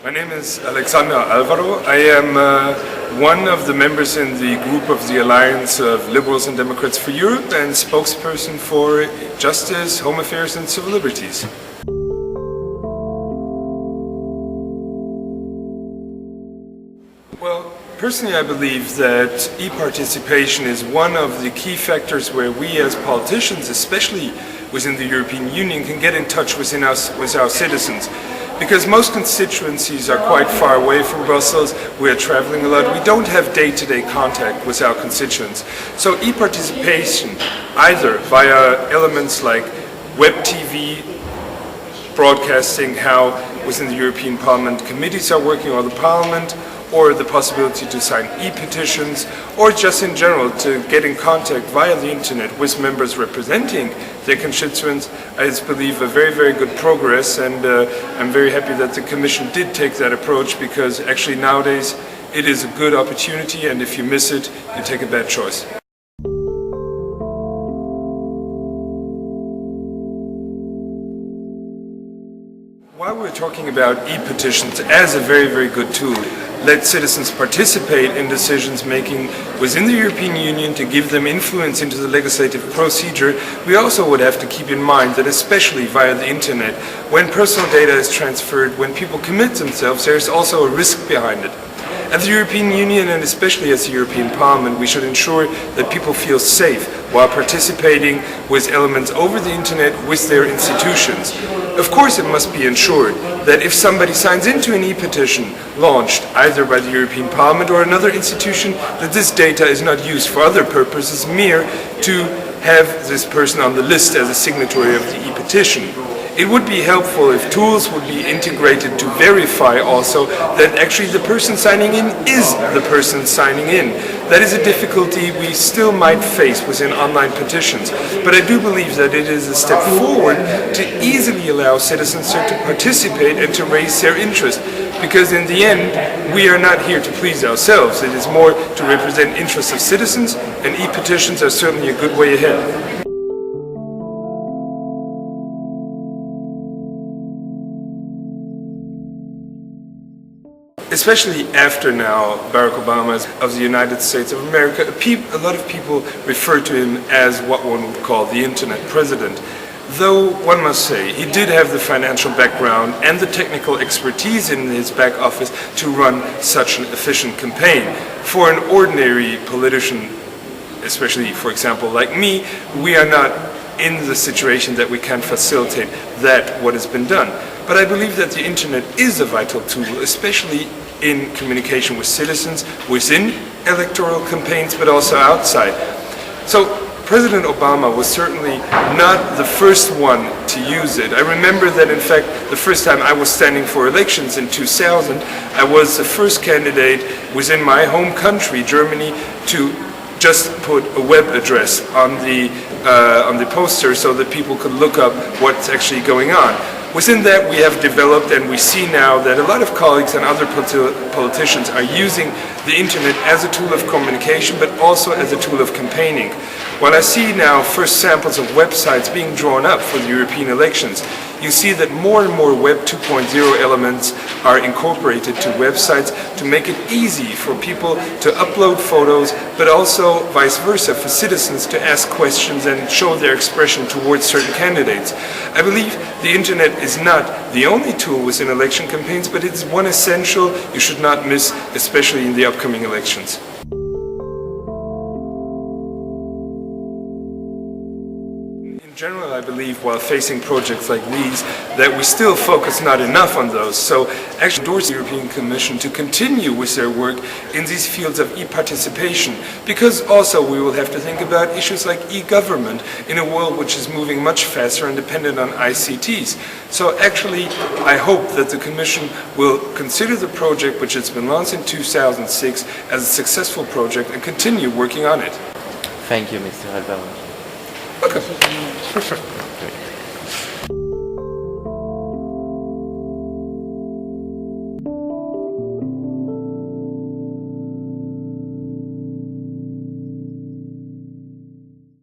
My name is Alvaro. I am one of the members in the group of the Alliance of Liberals and Democrats for Europe and spokesperson for Justice, Home Affairs and Civil Liberties. Well, personally I believe that eParticipation is one of the key factors where we as politicians, especially within the European Union, can get in touch with our citizens. Because most constituencies are quite far away from Brussels, we are traveling a lot, we don't have day-to-day contact with our constituents. So e-participation, either via elements like web TV, broadcasting, how within the European Parliament committees are working, or the Parliament, or the possibility to sign ePetitions, or just in general to get in contact via the internet with members representing their constituents, I believe a very, very good progress, and I'm very happy that the Commission did take that approach, because actually nowadays it is a good opportunity, and if you miss it, you take a bad choice. While we're talking about ePetitions as a very, very good tool, let citizens participate in decisions making within the European Union to give them influence into the legislative procedure, we also would have to keep in mind that especially via the internet, when personal data is transferred, when people commit themselves, there is also a risk behind it. At the European Union, and especially as the European Parliament, we should ensure that people feel safe while participating with elements over the internet with their institutions. Of course, it must be ensured that if somebody signs into an e-petition launched either by the European Parliament or another institution, that this data is not used for other purposes, mere to have this person on the list as a signatory of the e-petition. It would be helpful if tools would be integrated to verify also that actually the person signing in is the person signing in. That is a difficulty we still might face within online petitions, but I do believe that it is a step forward to easily allow citizens to participate and to raise their interest, because in the end we are not here to please ourselves, it is more to represent interests of citizens, and e-petitions are certainly a good way ahead. Especially after now Barack Obama of the United States of America, a lot of people refer to him as what one would call the Internet President. Though one must say, he did have the financial background and the technical expertise in his back office to run such an efficient campaign. For an ordinary politician, especially for example like me, we are not in the situation that we can facilitate what has been done. But I believe that the internet is a vital tool, especially in communication with citizens, within electoral campaigns, but also outside. So President Obama was certainly not the first one to use it. I remember that in fact the first time I was standing for elections in 2000, I was the first candidate within my home country, Germany, to just put a web address on the poster so that people could look up what's actually going on. Within that we have developed, and we see now that a lot of colleagues and other politicians are using the internet as a tool of communication, but also as a tool of campaigning. While I see now first samples of websites being drawn up for the European elections, you see that more and more Web 2.0 elements are incorporated to websites to make it easy for people to upload photos, but also vice versa for citizens to ask questions and show their expression towards certain candidates. I believe the internet is not the only tool within election campaigns, but it's one essential you should not miss, especially in the upcoming elections. In general, I believe, while facing projects like these, that we still focus not enough on those. So actually endorse the European Commission to continue with their work in these fields of e-participation, because also we will have to think about issues like e-government in a world which is moving much faster and dependent on ICTs. So actually, I hope that the Commission will consider the project, which has been launched in 2006, as a successful project and continue working on it. Thank you, Mr. Alvaro. Welcome. Great.